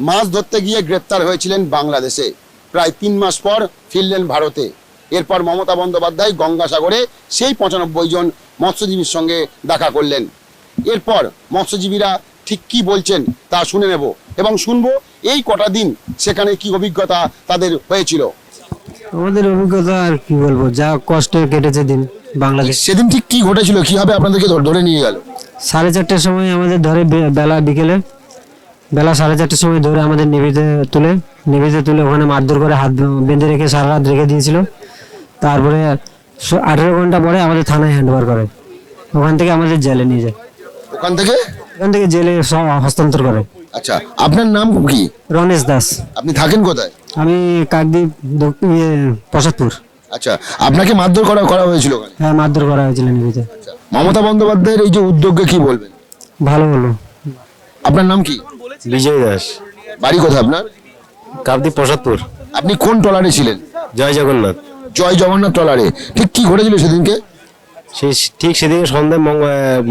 মাছ ধরতে গিয়ে গ্রেপ্তার হয়েছিলেন বাংলাদেশে, প্রায় 3 মাস পর ফিরলেন ভারতে। এরপর মমতা বন্দ্যোপাধ্যায় গঙ্গাসাগরে সেই 95 জন মৎস্যজীবীর সঙ্গে দেখা করলেন। এরপর মৎস্যজীবীরা ঠিক কি বলছেন তা শুনে নেব এবং শুনবো এই কটা দিন সেখানে কি অভিজ্ঞতা তাদের হয়েছিল। আমাদের অভিজ্ঞতা আর কি বলবো, যা কষ্টে কেটেছে দিন বাংলাদেশ। সেদিন ঠিক কি ঘটেছিল, কিভাবে আপনাদেরকে ধরে নিয়ে গেল? 4:30টার সময় আমাদের ধরে বিকেলে বেলা 4:30টার সময় ধরে আমাদের নেভিতে তুলে ওখানে মারধর করে হাত বেঁধে রেখে সারা রাত রেখে দিয়েছিল। তারপরে 18 ঘন্টা পরে আমাদের থানায় হ্যান্ডওভার করে, ওখান থেকে আমাদের জেলে নিয়ে যায়। ওখান থেকে জেলে হস্তান্তর করে। আচ্ছা, আপনার নাম কি? রমেশ দাস। আপনি থাকেন কোথায়? আমি কাকদ্বীপ প্রসাদপুর। আচ্ছা, আপনাকে মারধর করা হয়েছিল ওখানে? হ্যাঁ, মারধর করা হয়েছিল নেভিতে। মমতা বন্দ্যোপাধ্যায়ের এই যে উদ্যোগকে কি বলবেন? ভালো হলো। আপনার নাম কি? বিজয় দাস। বাড়ি কোথায় আপনার? কাকদ্বীপ প্রসাদপুর। আপনি কোন ট্রলারে ছিলেন? জয় জগন্নাথ। জয় জগন্নাথ ট্রলারে। ঠিক কি ঘটেছিল সেদিনকে? ঠিক সেদিকে সন্ধ্যায়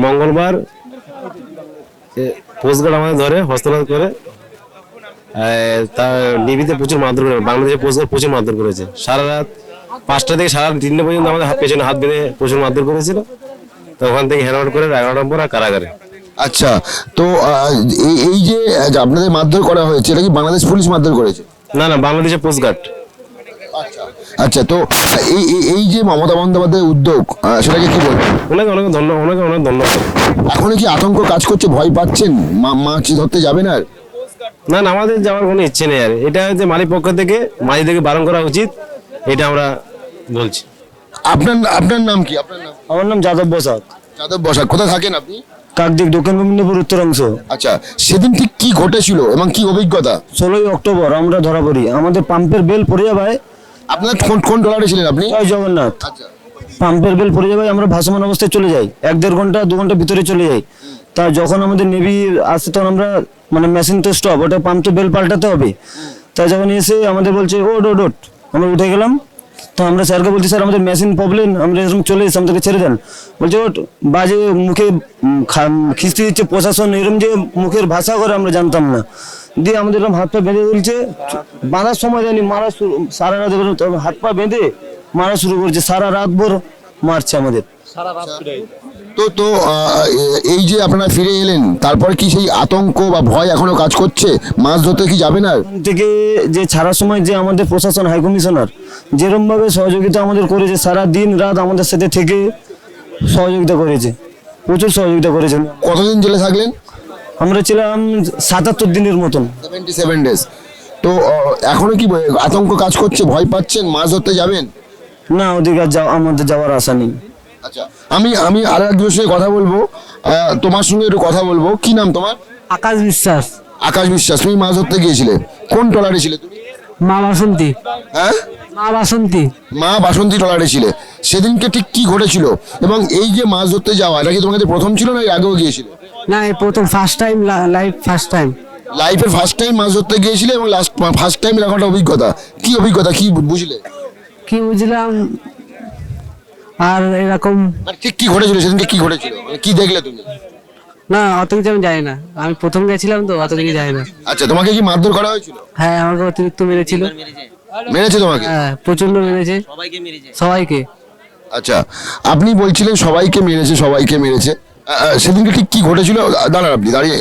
মঙ্গলবার পোস্টগার্ড আমাদের ধরে হস্তলাঘাত করে, তার নেভিতে প্রচুর মারধর করে, বাংলাদেশের পোস্টগার্ড প্রচুর মারধর করেছে। সারা রাত 5টা থেকে সারা 3টে পর্যন্ত আমাদের পেছনে হাত বেঁধে প্রচুর মারধর করেছিল। তো ওখান থেকে হ্যান্ড করে 11 নম্বর আর কারাগারে। আচ্ছা, তো এই যে আপনাদের মারধর করা হয়েছে, এটা কি বাংলাদেশ পুলিশ মারধর করেছে? না, বাংলাদেশের পোস্টগার্ড। আচ্ছা, তো এই যে মমতা বন্দ্যোপাধ্যায়ের উদ্যোগ, সেটাকে কি বলবেন? ওনাকে অনেক ধন্যবাদ। এখন কি আতঙ্ক কাজ করছে, ভয় পাচ্ছেন, মাছ ধরতে যাবেন আর? না, আমাদের যাওয়ার কোনো ইচ্ছে নেই আর। এটা হচ্ছে মালিক পক্ষ থেকে মাঝি থেকে বারণ করা উচিত, এটা আমরা বলছি। আপনার নাম কি? আমার নাম যাদব বসাক। যাদব বসাক। কোথায় থাকেন আপনি? কাকদ্বীপ দক্ষিণ মেদিনীপুর উত্তরাংশ। আচ্ছা, সেদিন ঠিক কি ঘটেছিল এবং কি অভিজ্ঞতা? 16ই অক্টোবর আমরা ধরা পড়ি, আমাদের পাম্পের বেল পড়ে যাবে। আপনার কোন ট্রলারে ছিলেন আপনি? জয় জগন্নাথ। আচ্ছা, পাম্পের বেল পড়ে যাবে, আমরা ভাসমান অবস্থায় চলে যাই, 1-1.5 ঘন্টা 2 ঘন্টা ভিতরে চলে যাই। তা যখন আমাদের নেভি আসছে তখন আমরা মেশিন তো স্টপ, ওটা পাম্প তো বেল পাল্টাতে হবে। তাই যখন এসে আমাদের বলছে ওট, আমরা উঠে গেলাম। তো আমরা স্যারকে বলছি, স্যার আমাদের মেশিন প্রবলেম, আমরা এরকম চলে এসে আমাদেরকে ছেড়ে দেন। বলছে ওট, বাজে মুখে খিস্তি দিচ্ছে প্রশাসন, এরকম যে মুখের ভাষা করে আমরা জানতাম না। দিয়ে আমাদের এরকম হাত পা বেঁধে তুলছে, বাঁধার সময় জানি মারা সারা রাত হাত পা বেঁধে মারা শুরু করছে, সারা রাত ভোর মারছে আমাদের। তো এই যে আপনারা ফিরে এলেন, তারপর কি সেই আতঙ্ক বা ভয় এখনো কাজ করছে? মাছ ধরতে কি যাবেন আর? থেকে যে ছাড়ার সময় যে আমাদের প্রশাসন হাই কমিশনার যেরকম ভাবে সহযোগিতা আমাদের করেছে, সারা দিন রাত আমাদের সাথে থেকে সহযোগিতা করেছে, প্রচুর সহযোগিতা করেছেন। কতদিন জেলে থাকলেন? আমরা ছিলাম 77 দিনের মতন। 77 ডেজ। তো এখনো কি আতঙ্ক কাজ করছে, ভয় পাচ্ছেন, মাছ ধরতে যাবেন? না, ওদিকে আমাদের যাওয়ার আশা নেই। আচ্ছা, আমি আরো একজনের সঙ্গে কথা বলবো, তোমার সঙ্গে একটু কথা বলবো। কি নাম তোমার? আকাশ বিশ্বাস। আকাশ বিশ্বাস। তুমি মাছ ধরতে গিয়েছিলে, কোন ট্রলারে ছিলে তুমি? মা বাসন্তী। হ্যাঁ, মা বাসন্তী ট্রলারে ছিলে। সেদিনকে ঠিক কি ঘটেছিল এবং এই যে মাছ ধরতে যাওয়া, এটা কি তোমার কাছে প্রথম ছিল না এর আগেও গিয়েছিলে? না, এই প্রথম, ফার্স্ট টাইম, লাইফের ফার্স্ট টাইম মাছ ধরতে গিয়েছিলে এবং ফার্স্ট টাইম এরকম একটা অভিজ্ঞতা। কি বুঝলে? কি বুঝলাম আর এরকম ঠিক কি ঘটেছিল সেদিনকে, কি ঘটেছিল, কি দেখলে তুমি? না, অত কিছু আমি জানি না, আমি প্রথম গেছিলাম তো, অত কিছু জানি না। আচ্ছা, তোমাকে কি মারধর করা হয়েছিল? হ্যাঁ, আমাকে অতিরিক্ত মেরেছিল। মেরেছে তোমাকে? হ্যাঁ, প্রচন্ড মেরেছে, সবাইকে। আচ্ছা, আপনি বলছিলেন সবাইকে মেরেছে। সেদিনকে ঠিক কি ঘটেছিল? দাঁড়ান, আপনি দাঁড়িয়ে।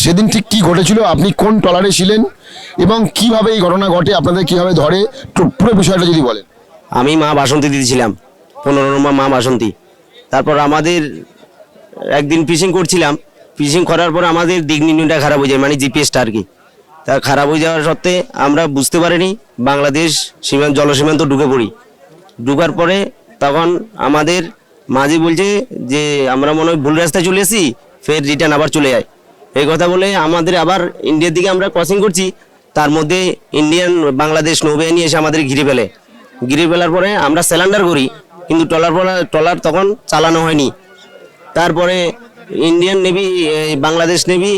সেদিন ঠিক কি ঘটেছিল, আপনি কোন ট্রলারে ছিলেন এবং কিভাবে এই ঘটনা ঘটে, আপনাদের কিভাবে ধরে, পুরো বিষয়টা যদি বলেন। আমি মা বাসন্তী দিয়েছিলাম, 15 নম্বর মা বাসন্তী। তারপর আমাদের একদিন ফিশিং করছিলাম, ফিশিং করার পর আমাদের দিক নির্ণয়টা খারাপ হয়ে যায়, জিপিএসটা আর কি। তা খারাপ হয়ে যাওয়ার সত্ত্বে আমরা বুঝতে পারিনি, বাংলাদেশ জলসীমান্ত ঢুকে পড়ি। ঢুকার পরে তখন আমাদের মাঝি বলছে যে আমরা মনে হয় ভুল রাস্তায় চলে এসেছি, ফের রিটার্ন আবার চলে যায়। এই কথা বলে আমাদের আবার ইন্ডিয়ার দিকে আমরা ক্রসিং করছি, তার মধ্যে বাংলাদেশ নৌবাহিনী এসে আমাদের ঘিরে ফেলার পরে আমরা স্যালেন্ডার করি, কিন্তু ট্রলার তখন চালানো হয়নি। তারপরে ইন্ডিয়ান নেভি, বাংলাদেশ নেভি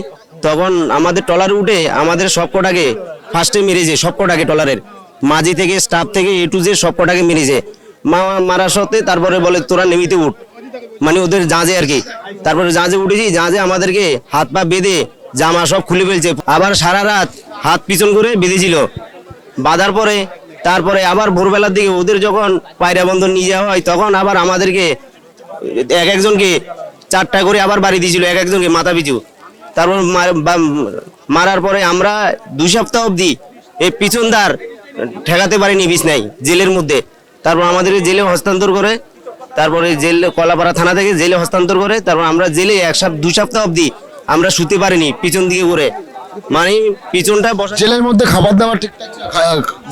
তখন আমাদের ট্রলারে উঠে আমাদের সবকটাকে ফার্স্টে মেরেছে, সবকটাকে ট্রলারের মাঝি থেকে স্টাফ থেকে A to Z সবকটাকে মেরেছে। মারা সত্ত্বে তারপরে বলে তোরা নেভিতে উঠ, ওদের জাহাজে আর কি। তারপরে জাহাজে উঠেছি, জাহাজে আমাদেরকে হাত পা বেঁধে জামা সব খুলে ফেলছে, আবার সারা রাত হাত পিছন করে বেঁধেছিল। বাঁধার পরে তারপরে আবার ভোরবেলার দিকে ওদের যখন পায়রা বন্ধন নিয়ে যাওয়া হয় তখন আবার আমাদেরকে এক একজনকে 4টা করে আবার বাড়ি দিয়েছিল, এক একজনকে মাথা পিছু। তারপর মারার পরে আমরা 2 সপ্তাহ অবধি এই পিছনদার ঠেকাতে পারিনি বিছনায় জেলের মধ্যে। তারপর আমাদেরকে জেলে হস্তান্তর করে, তারপরে জেল কলাপাড়া থানা থেকে জেলে হস্তান্তর করে। তারপর আমরা জেলে 2 সপ্তাহ অবধি আমরা শুতে পারিনি পিছন দিকে করে, মানে পিছনটা বসা। জেলের মধ্যে খাবার দাবার ঠিকঠাক ছিল?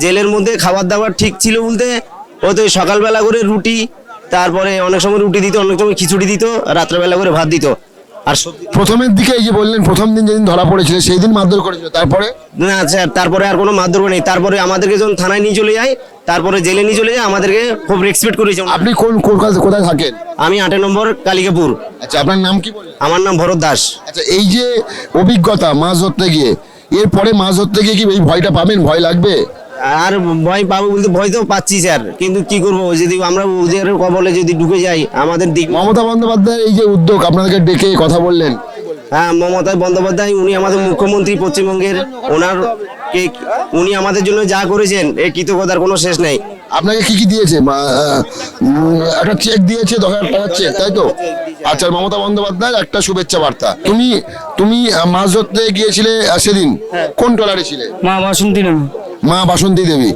জেলের মধ্যে খাবার দাবার ঠিক ছিল বলতে ও তো সকালবেলা করে রুটি, তারপরে অনেক সময় রুটি দিত, অনেক সময় খিচুড়ি দিত, রাত্রেবেলা করে ভাত দিত। আর প্রথমের দিকে এই যে বললেন প্রথম দিন যেদিন ধরা পড়েছিল সেই দিন মারধর করেছিল, তারপরে? না স্যার, তারপরে আর কোনো মারধর নেই। তারপরে আমাদেরকে যখন থানায় নিয়ে চলে যায়, তারপরে জেলে নিয়ে চলে যায়, আমাদেরকে খুব রেসপেক্ট করেছে। আপনি কোথায় থাকেন? আমি 8 নম্বর কালিকাপুর। আচ্ছা, আপনার নাম কি বললেন? আমার নাম ভরত দাস। আচ্ছা, এই যে অভিজ্ঞতা মাছ ধরতে গিয়ে, এরপরে মাছ ধরতে গিয়ে কি এই ভয়টা পাবেন? ভয় লাগবে? আর ভয় পাবো বলতে ভয় তো পাচ্ছি স্যার, কিন্তু কি করবো, যদি আমরা ওদের কবলে যদি ঢুকে যাই আমাদের দিক। মমতা বন্দ্যোপাধ্যায়ের এই যে উদ্যোগ, আপনাদেরকে ডেকে কথা বললেন। হ্যাঁ, মমতা বন্দ্যোপাধ্যায় উনি আমাদের মুখ্যমন্ত্রী পশ্চিমবঙ্গের, উনি আমাদের জন্য যা করেছেন এই কৃতজ্ঞতার কোনো শেষ নেই। আপনাকে কি কি দিয়েছে? একটা চেক দিয়েছে, 10,000 টাকার চেক, তাই তো? আচ্ছা, মমতা বন্দ্যোপাধ্যায়ের একটা শুভেচ্ছা বার্তা। তুমি মাছ ধরতে গিয়েছিলে সেদিন, কোন ট্রলারে ছিলে? মা বাসন্তী নামে। মা বাসন্তী দেবী।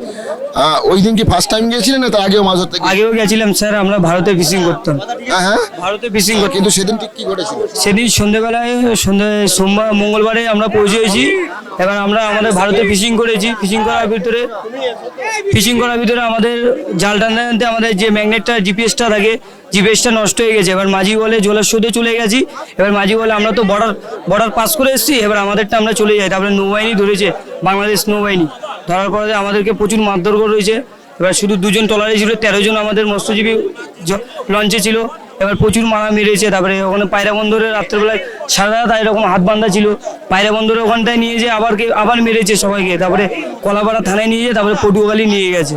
ওই দিন কি ফার্স্ট টাইম গিয়েছিলেন না তার আগেও মাছ ধরতে? আগেও গেছিলাম স্যার, আমরা ভারতে ফিশিং করতাম। হ্যাঁ, ভারতে ফিশিং করতাম। কিন্তু সেদিন ঠিক কি ঘটেছিল? সেদিন সোমবার মঙ্গলবারে আমরা পৌঁছেছি। এবার আমরা আমাদের ভারতে ফিশিং করেছি। ফিশিং করার ভিতরে আমাদের জাল টানতে আমাদের যে ম্যাগনেটটা জিপিএসটা থাকে, জিপিএসটা নষ্ট হয়ে গেছে। এবার মাঝি বলে জলের স্রোতে চলে গেছি। এবার মাঝি বলে আমরা তো বর্ডার পাস করে এসেছি, এবার আমাদেরটা আমরা চলে যাই। তারপরে নৌবাহিনী ধরেছে, বাংলাদেশ নৌবাহিনী। ধরার পরে আমাদেরকে প্রচুর মারধর করেছে। এবার শুধু 2জন ট্রলারে ছিল, 13 জন আমাদের মৎস্যজীবী লঞ্চে ছিল। এবার প্রচুর মারা মেরেছে। তারপরে ওখানে পায়রা বন্দরে রাত্রেবেলায় সারা রাত এরকম হাত বাঁধা ছিল। পায়রা বন্দরে ওখানটায় নিয়ে যেয়ে আবার মেরেছে সবাইকে। তারপরে কলাপাড়া থানায় নিয়ে যেয়ে তারপরে পটুয়াখালী নিয়ে গেছে।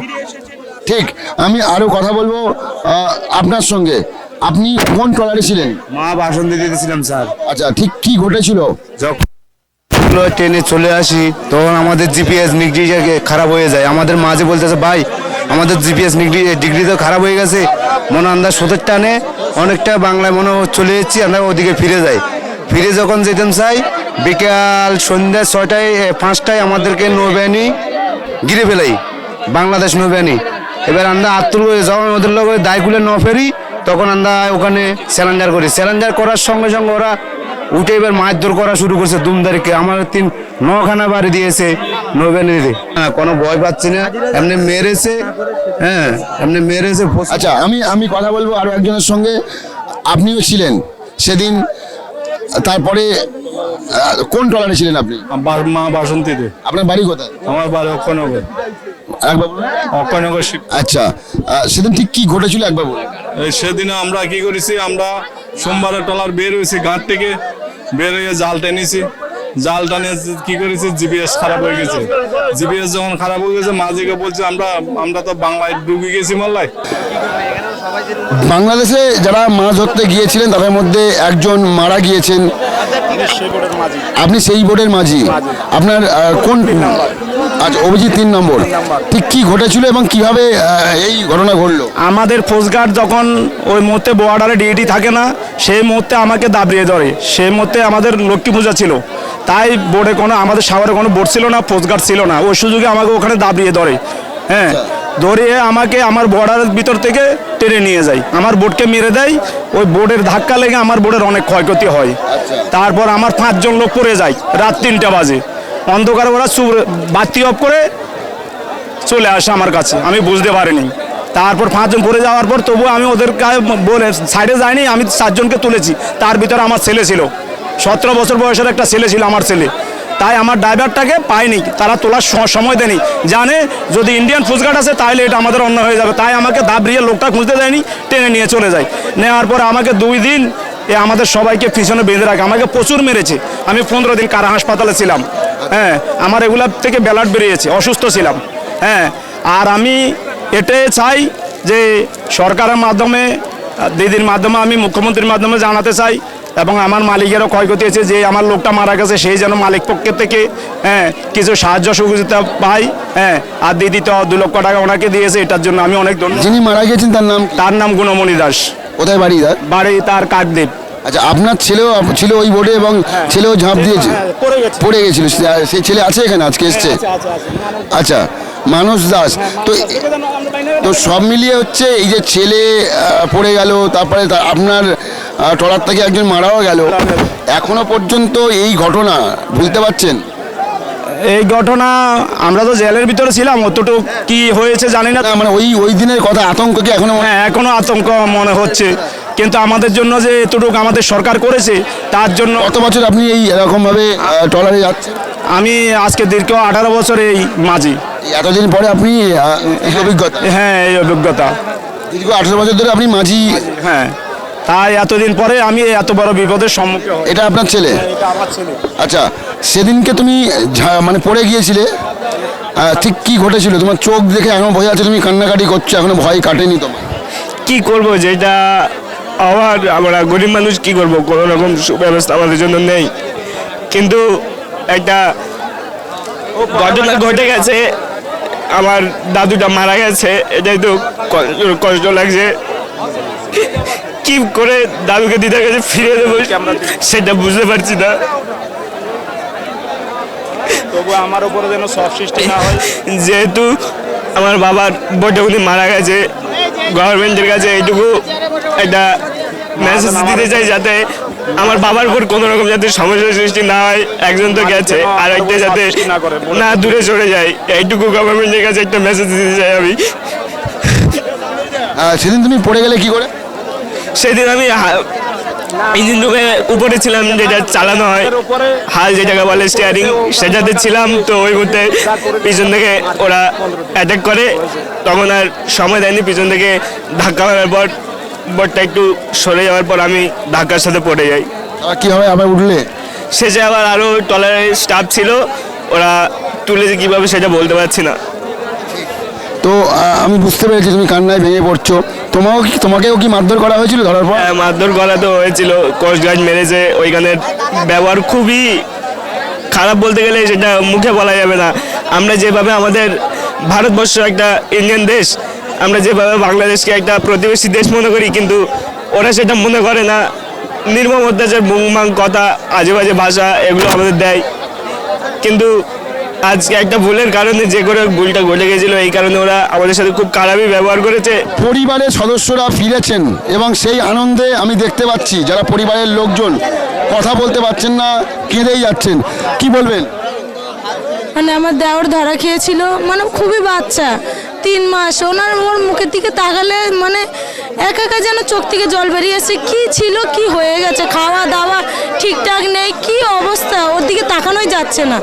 ঠিক, আমি আরো কথা বলবো আপনার সঙ্গে। আপনি কোন ট্রলারে ছিলেন? মা বাসন্তী দিতেছিলাম স্যার। আচ্ছা, ঠিক কি ঘটেছিল? যখন ট্রেনে চলে আসি তখন আমাদের জিপিএস ডিগ্রি খারাপ হয়ে যায়। আমাদের মাঝে বলতেছে ভাই আমাদের জিপিএস ডিগ্রি তো খারাপ হয়ে গেছে, মনে আমরা স্রোতের টানে অনেকটা বাংলায় মনে চলে যাচ্ছি, আমরা ওদিকে ফিরে যাই। ফিরে যখন যেতাম চাই বিকাল সন্ধ্যা 6টায় 5টায় আমাদেরকে নৌবাহিনী ঘিরে ফেলাই, বাংলাদেশ নৌবাহিনী। এবার আমরা আত্মর যখন ওদের লোক দায়গুলো ন ফেরি তখন আমরা ওখানে স্যালেঞ্জার করি। স্যালেঞ্জার করার সঙ্গে সঙ্গে ওরা উঠে এবার মারধর করা শুরু করছে দুমদারিকে। আমার 9খানা বাড়ি দিয়েছে নৌবাহিনীতে। হ্যাঁ, কোনো ভয় পাচ্ছি না, এমনি মেরেছে। হ্যাঁ, এমনি মেরেছে। আচ্ছা, আমি কথা বলবো আরো একজনের সঙ্গে। আপনিও ছিলেন সেদিন, তারপরে কোন ট্রলারে ছিলেন আপনি? মা বাসন্তীতে। আপনার বাড়ি কোথায়? আমার বাড়ি অক্ষয়নগর। একবার বলুন। অক্ষয়নগর। আচ্ছা, সেদিন ঠিক কি ঘটেছিল একবার বলুন। সেদিনে আমরা কি করেছি, আমরা সোমবারে ট্রলার বের হয়েছি, ঘাট থেকে বের হয়ে জাল টেনেছি। জাল টানে কি করেছি, জিপিএস খারাপ হয়ে গেছে। জিপিএস যখন খারাপ হয়ে গেছে মাঝিকে বলছি আমরা তো বাংলায় ডুবে গেছি মোল্লায়। বাংলাদেশে যারা মাছ ধরতে গিয়েছিলেন তাদের মধ্যে একজন মারা গিয়েছেন। আপনি সেই বোর্ডের মাঝি। আপনার কোন? আচ্ছা, অভিজিৎ 3 নম্বর। ঠিক কি ঘটেছিল এবং কিভাবে এই ঘটনা ঘটলো? আমাদের কোস্টগার্ড যখন ওই মুহূর্তে বর্ডারে ডিউটি থাকে না, সেই মুহূর্তে আমাকে দাবিয়ে ধরে। সেই মুহূর্তে আমাদের লক্ষ্মী পূজা ছিল, তাই বোর্ডে আমাদের সাগরে কোনো বোর্ড ছিল না, কোস্টগার্ড ছিল না। ওই সুযোগে আমাকে ওখানে দাবিয়ে ধরে। হ্যাঁ, ধরিয়ে আমাকে আমার বর্ডারের ভিতর থেকে টেনে নিয়ে যায়, আমার বোটকে মেরে দেয়। ওই বোর্ডের ধাক্কা লেগে আমার বোর্ডের অনেক ক্ষয়ক্ষতি হয়। তারপর আমার 5 জন লোক পড়ে যায়। রাত 3টা বাজে, অন্ধকার ওরা বাতি অফ করে চলে আসে আমার কাছে, আমি বুঝতে পারিনি। তারপর 5 জন পড়ে যাওয়ার পর তবুও আমি ওদের বলে সাইডে যাইনি, আমি 4 জনকে তুলেছি। তার ভিতরে আমার ছেলে ছিল, 17 বছর বয়সের একটা ছেলে ছিল আমার ছেলে। তাই আমার ড্রাইভারটাকে পাইনি, তারা তোলার সময় দেয়নি, জানে যদি ইন্ডিয়ান কোস্টগার্ড আছে তাহলে এটা আমাদের অন্য হয়ে যাবে। তাই আমাকে দাবড়িয়ে লোকটা খুঁজতে দেয়নি, টেনে নিয়ে চলে যায়। নেওয়ার পরে আমাকে 2 দিন আমাদের সবাইকে পিছনে বেঁধে রাখে, আমাকে প্রচুর মেরেছে। আমি 15 দিন কারা হাসপাতালে ছিলাম। হ্যাঁ, আমার এগুলার থেকে ব্লাড বেরিয়েছে, অসুস্থ ছিলাম। হ্যাঁ, আর আমি এটাই চাই যে সরকারের মাধ্যমে, দিদির মাধ্যমে, আমি মুখ্যমন্ত্রীর মাধ্যমে জানাতে চাই এবং আমার মালিকেরও ক্ষয়ক্ষতি হয়েছে, যে আমার লোকটা মারা গেছে সেই যেন মালিক পক্ষের থেকে কিছু সাহায্য সহযোগিতা পাই, আর দিতে 2 লক্ষ টাকা ওনাকে দিয়েছে, এটার জন্য আমি অনেক ধন্যবাদ। যিনি মারা গেছেন তার নাম কি? তার নাম গুণমণি দাস, কোথায় বাড়ি তার? বাড়ি তার কাকদ্বীপ। আচ্ছা, আপনার ছেলেও ছিল ওই বোর্ডে এবং ছেলেও ঝাঁপ দিয়েছে, পড়ে গেছিল, সেই ছেলে আছে এখানে আজকে এসছে? আচ্ছা, মানস দাস। তো সব মিলিয়ে হচ্ছে এই যে ছেলে পড়ে গেল, তারপরে আপনার ট্রলার থেকে একজন মারাও গেল, এখনো পর্যন্ত এই ঘটনা ভুলতে পারছেন? এই ঘটনা আমরা তো জেলের ভিতরে ছিলাম, অতটুকু কি হয়েছে জানি না। না, মানে ওই দিনের কথা আতঙ্ক কি এখনো এখনো আতঙ্ক মনে হচ্ছে, কিন্তু আমাদের জন্য যে এতটুকু আমাদের সরকার করেছে তার জন্য। কত বছর আপনি এই এরকম ভাবে ট্রলারে যাচ্ছেন? আমি আজকে দীর্ঘ 18 বছর এই মাঝি। এতদিন পরে আপনি এই অভিজ্ঞতা? হ্যাঁ, এই অভিজ্ঞতা দীর্ঘ 18 বছর ধরে আপনি মাঝি। হ্যাঁ, তাই এতদিন পরে আমি এত বড় বিপদের সম্মুখীন হই। এটা আপনার ছেলে? এটা আমার ছেলে। আচ্ছা, সেদিনকে তুমি মানে পড়ে গিয়েছিলে, ঠিক কি ঘটেছিল? তোমার চোখ দেখে এখনো বোঝা যাচ্ছে তুমি কান্নাকাটি করছো, এখনো ভয় কাটেনি তোমার? কি করব, যেটা আমরা গরিব মানুষ কি করব, কোনো রকম সুব্যবস্থা আমাদের জন্য নেই, কিন্তু একটা ঘটনা ঘটে গেছে, আমার দাদুটা মারা গেছে, এটাই তো কষ্ট লাগছে। কি করে দাদুকে দিদার কাছে ফিরে দেবো সেটা বুঝতে পারছি না। তবু আমার উপরে যেন সব সৃষ্টি না হয়, যেহেতু আমার বাবার বটে উনি মারা গেছে, গভর্নমেন্টের কাছে এইটুকু একটা মেসেজ দিতে চাই, যাতে আমার বাবার উপর কোনো রকম যাতে সমস্যার সৃষ্টি না হয়। একজন তো গেছে, আর একটা যাতে না দূরে সরে যায়, এইটুকু গভর্নমেন্টের কাছে একটা মেসেজ দিতে চাই আমি। সেদিন তুমি পড়ে গেলে কি করে? সেদিন আমি ইঞ্জিন রুমে উপরে ছিলাম, যেটা চালানো হয় হাল যেটাকে বলে স্টিয়ারিং, সেটাতে ছিলাম। তো ওই মুহূর্তে পিছন থেকে ওরা অ্যাটাক করে, তখন আর সময় দেয়নি, পিছন থেকে ধাক্কা মারার পর বোটটা একটু সরে যাওয়ার পর আমি ধাক্কার সাথে পড়ে যাই। কিভাবে আবার উঠলে? শেষে আবার আরও ট্রলারের স্টাফ ছিল, ওরা তুলেছে কীভাবে সেটা বলতে পারছি না। তো আমি বুঝতে পেরেছি তুমি কান্নায় ভেঙে পড়ছো। তোমাকেও কি মারধর করা হয়েছিল ধরার পর? হ্যাঁ, মারধর করা তো হয়েছিল, কোস্টগার্ড মেরেছে। ওইখানের ব্যবহার খুবই খারাপ, বলতে গেলে সেটা মুখে বলা যাবে না। আমরা যেভাবে আমাদের ভারতবর্ষ একটা ইন্ডিয়ান দেশ, আমরা যেভাবে বাংলাদেশকে একটা প্রতিবেশী দেশ মনে করি, কিন্তু ওরা সেটা মনে করে না। নির্মম অত্যাচার, বুংবাং কথা, আজে বাজে ভাষা, এগুলো আমাদের দেয়। কিন্তু আজকে একটা ভুলের কারণে যে করে ভুলটা ঘটে গেছিল, এই কারণে ওরা আমাদের সাথে খুব খারাপই ব্যবহার করেছে। পরিবারের সদস্যরা ফিরেছেন এবং সেই আনন্দে আমি দেখতে পাচ্ছি যারা পরিবারের লোকজন কথা বলতে পারছেন না, কেঁদেই যাচ্ছেন। কি বলবেন? মানে আমার দেওর ধরা খেয়েছিল, মানে খুবই বাচ্চা, 3 মাস। ওর মুখের দিকে তাকালে মানে একা একা যেন চোখ থেকে জল বেরিয়ে আসছে। কি ছিল, কি হয়ে গেছে, খাওয়া দাওয়া ঠিকঠাক নেই, কি অবস্থা, ওর দিকে তাকানোই যাচ্ছে না।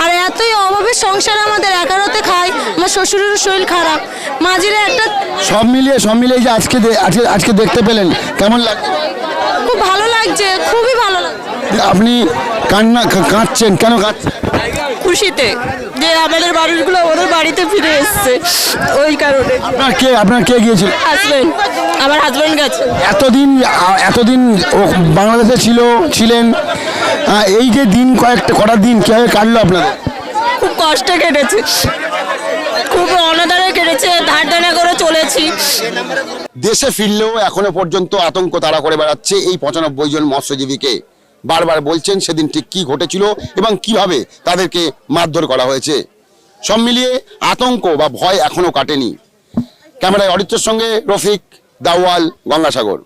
আর এতই অভাবের সংসার আমাদের, একারতে খাই, আমার শ্বশুরের শরীর খারাপ, মাঝিরা একটা। সব মিলিয়ে যে আজকে দেখতে পেলেন, কেমন লাগছে? খুব ভালো লাগছে, খুবই ভালো লাগছে। আপনি কাঁদছেন কেন? কাঁদছেন খুশিতে যে আমাদের মানুষগুলো ওদের বাড়িতে ফিরে এসছে, ওই কারণে। আপনার কে গিয়েছিল? হাজবেন্ড, আমার হাজবেন্ড গেছে। এতদিন ও বাংলাদেশে ছিলেন, এই যে দিন কটা দিন কিভাবে কাটলো আপনাদের? খুব কষ্টে কেটেছে, খুব অনাদারে কেটেছে, ধার দেনা করে চলেছি। দেশে ফিরলেও এখনো পর্যন্ত আতঙ্ক তাড়া করে বেড়াচ্ছে এই 95 জন মৎস্যজীবীকে। বারবার বলছেন সেদিন ঠিক কি ঘটেছিল এবং কিভাবে তাদেরকে মারধর করা হয়েছে। সব মিলিয়ে আতঙ্ক বা ভয় এখনো কাটেনি। ক্যামেরায় অরিত্রের সঙ্গে রফিক, দাওয়াল, গঙ্গাসাগর।